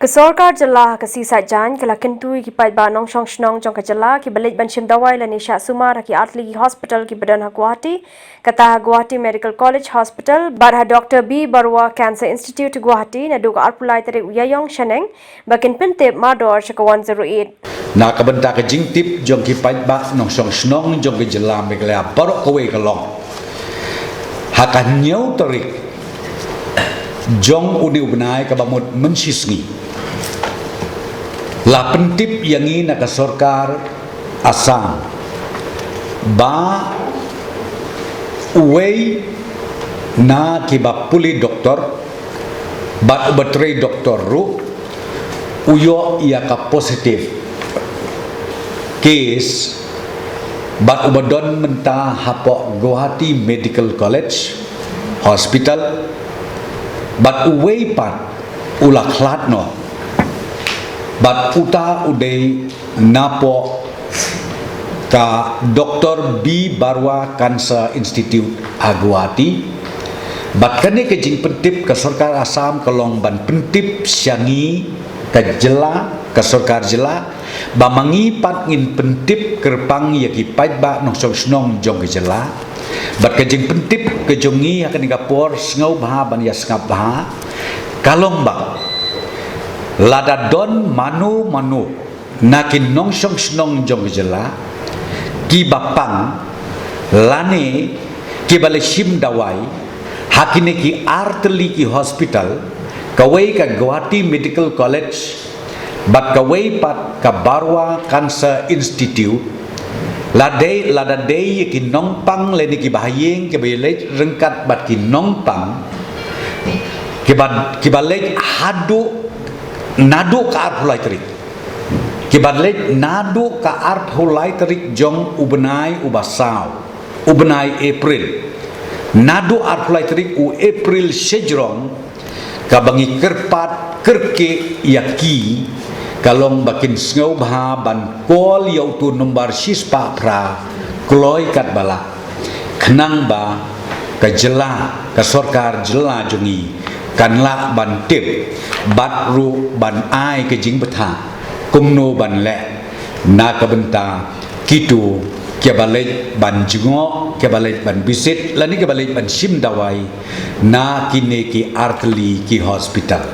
Kesorkar jela ke sisa jan kala kentui ki pai ba nong shong shnong jong ka jela ki belit ban shim dawai la ni sha sumar ki atli hospital ki badan ha Guwahati kata Guwahati Medical College Hospital barha Dr. B Barwa Cancer Institute Guwahati na duk arpulai tari uyayong shaneng bakin pintip mador shaka 108 na kabenta ka jingtip jong ki pai ba nong shong shnong jong ki jela me kala barok kawe kalong hakan nyau tarik jong uni ubnai ka bamut mensisngi la pentip yang ini nak Sorkar Assam ba uwei na kiba puli doktor ba betrei doktor ru uyo ia ka positif case ba ubadon menta hapo Guwahati Medical College Hospital ba uwei pat ulak latno bat uta udai napo ka Dr. B Barwa Cancer Institute Guwahati bat kene ke jing pentip ke Sorkar Assam kalong ban pentip syangi ke jela ke Sorkar jela ba mangi pat ngin pentip kerpang yaki pait ba nong song snong jong ke jela bat ke jing pentip ke jongi akan Singapore ngau bah ban ya ngap bah kalong ba lada don manu nakin nong song snong jong jela ki bapang lane ki bale shim dawai hakine ki arteli ki hospital kawai ka Guwahati Medical College bat kawai pat ka Barwa Cancer Institute lada dei ki nongpang leni ki bahayeng ki bale rengkat bat ki nongpang ki bale hadu nadu ka arpulai terik kibadlet nadu ka arpulai terik jong ubnai ubasau ubnai April nadu arpulai terik u April sejrong ka bangi kerpat kerke yaki kalong bakin sngau bha ban kol yau tu nombar sispa pra kloi kat bala khnang ba ka jela ka Sorkar jela jongi kanla ban tip bat ru ban ai ke jing betha kumno ban le na kabenta kitu ke balej ban jingo ke balej ban bisit lani ke balej ban sim dawai na kine ki artli ki hospital